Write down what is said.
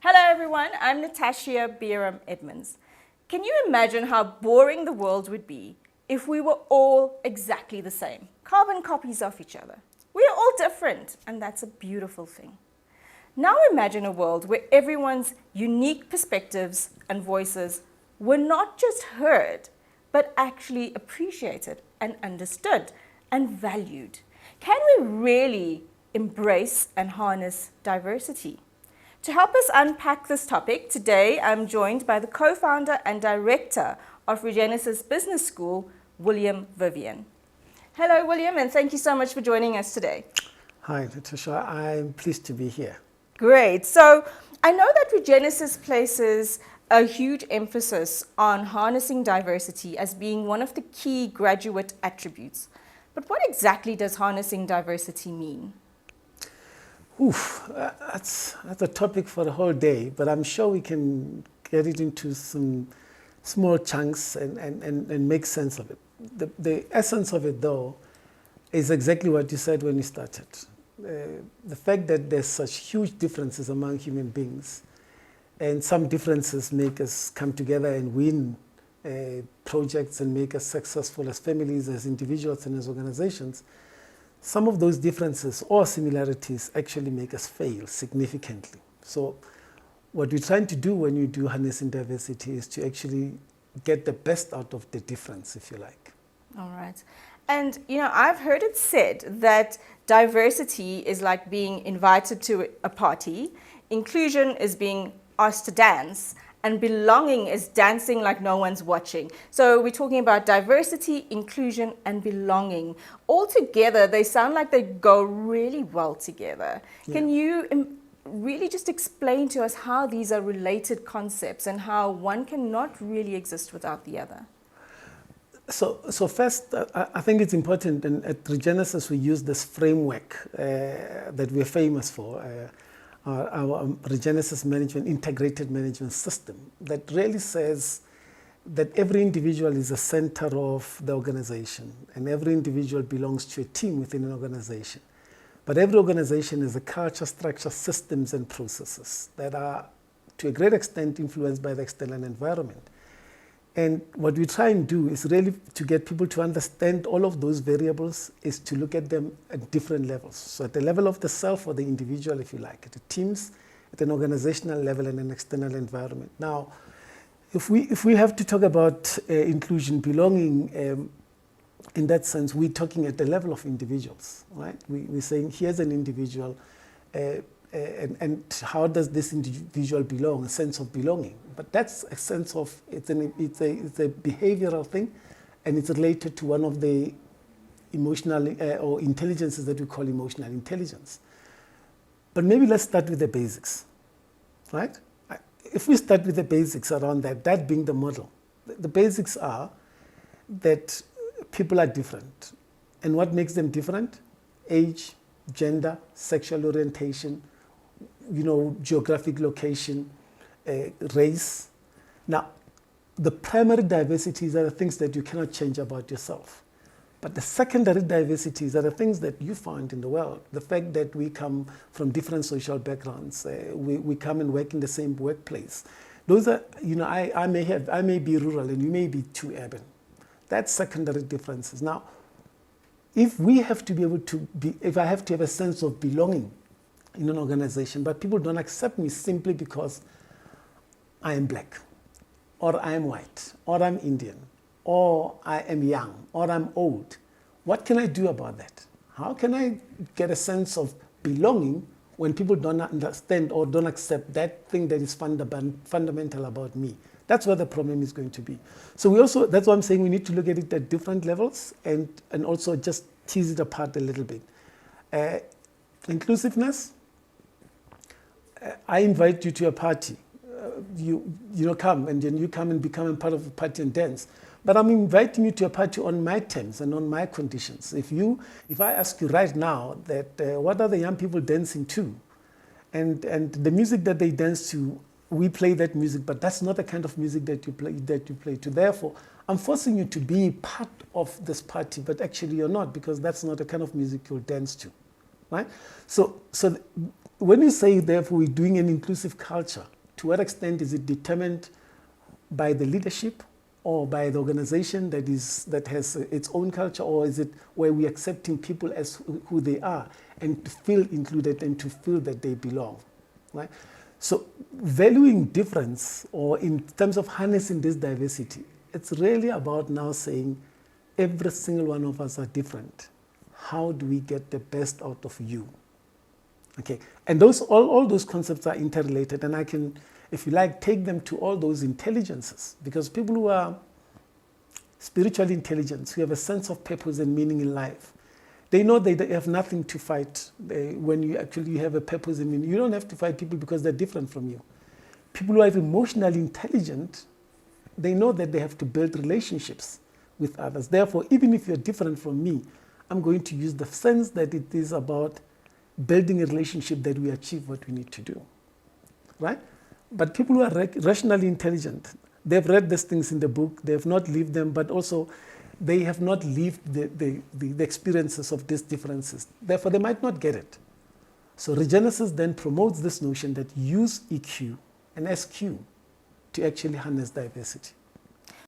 Hello everyone, I'm Natasha Bieram Edmonds. Can you imagine how boring the world would be if we were all exactly the same, carbon copies of each other? We are all different, and that's a beautiful thing. Now imagine a world where everyone's unique perspectives and voices were not just heard, but actually appreciated and understood and valued. Can we really embrace and harness diversity? To help us unpack this topic, today I'm joined by the co-founder and director of Regenesis Business School, William Vivian. Hello, William, and thank you so much for joining us today. Hi, Natasha. I'm pleased to be here. Great. So I know that Regenesis places a huge emphasis on harnessing diversity as being one of the key graduate attributes. But what exactly does harnessing diversity mean? That's a topic for the whole day, but I'm sure we can get it into some small chunks and make sense of it. The essence of it, though, is exactly what you said when you started. The fact that there's such huge differences among human beings, and some differences make us come together and win projects and make us successful as families, as individuals, and as organizations. Some of those differences or similarities actually make us fail significantly. So what we're trying to do when you do harnessing diversity is to actually get the best out of the difference, if you like. All right. And, I've heard it said that diversity is like being invited to a party, inclusion is being asked to dance, and belonging is dancing like no one's watching. So we're talking about diversity, inclusion, and belonging. All together, they sound like they go really well together. Yeah. Can you really just explain to us how these are related concepts and how one cannot really exist without the other? So first, I think it's important, and at Regenesis we use this framework that we're famous for, our Regenesis integrated management system, that really says that every individual is a center of the organization, and every individual belongs to a team within an organization. But every organization has a culture, structure, systems, and processes that are, to a great extent, influenced by the external environment. And what we try and do is really to get people to understand all of those variables is to look at them at different levels. So at the level of the self or the individual, if you like, at the teams, at an organizational level and an external environment. Now, if we have to talk about inclusion, belonging, in that sense, we're talking at the level of individuals, right? We're saying here's an individual, and how does this individual belong, a sense of belonging. But that's a sense of, it's a behavioral thing, and it's related to one of the emotional or intelligences that we call emotional intelligence. But maybe let's start with the basics, right? If we start with the basics around that being the model, the basics are that people are different. And what makes them different? Age, gender, sexual orientation, geographic location, race. Now, the primary diversities are the things that you cannot change about yourself. But the secondary diversities are the things that you find in the world. The fact that we come from different social backgrounds, we come and work in the same workplace. Those are, I may be rural and you may be too urban. That's secondary differences. Now, if we have to be able to if I have to have a sense of belonging in an organization, but people don't accept me simply because I am black, or I am white, or I'm Indian, or I am young, or I'm old. What can I do about that? How can I get a sense of belonging when people don't understand or don't accept that thing that is fundamental about me? That's where the problem is going to be. So that's why I'm saying we need to look at it at different levels and also just tease it apart a little bit. Inclusiveness, I invite you to a party. You come, and then you come and become a part of a party and dance. But I'm inviting you to a party on my terms and on my conditions. If I ask you right now that what are the young people dancing to, and the music that they dance to, we play that music, but that's not the kind of music that you play to. Therefore, I'm forcing you to be part of this party, but actually you're not, because that's not the kind of music you'll dance to, right? So when you say, therefore, we're doing an inclusive culture, to what extent is it determined by the leadership or by the organization that has its own culture, or is it where we're accepting people as who they are and to feel included and to feel that they belong, right? So valuing difference, or in terms of harnessing this diversity, it's really about now saying every single one of us are different. How do we get the best out of you? Okay, and all those concepts are interrelated, and I can, if you like, take them to all those intelligences, because people who are spiritually intelligent, who have a sense of purpose and meaning in life, they know they have nothing to fight. When you actually have a purpose and meaning, you don't have to fight people because they're different from you. People who are emotionally intelligent, they know that they have to build relationships with others. Therefore, even if you're different from me, I'm going to use the sense that it is about building a relationship that we achieve what we need to do, right? But people who are rationally intelligent, they've read these things in the book, they have not lived them, but also they have not lived the experiences of these differences. Therefore, they might not get it. So Regenesis then promotes this notion that use EQ and SQ to actually harness diversity.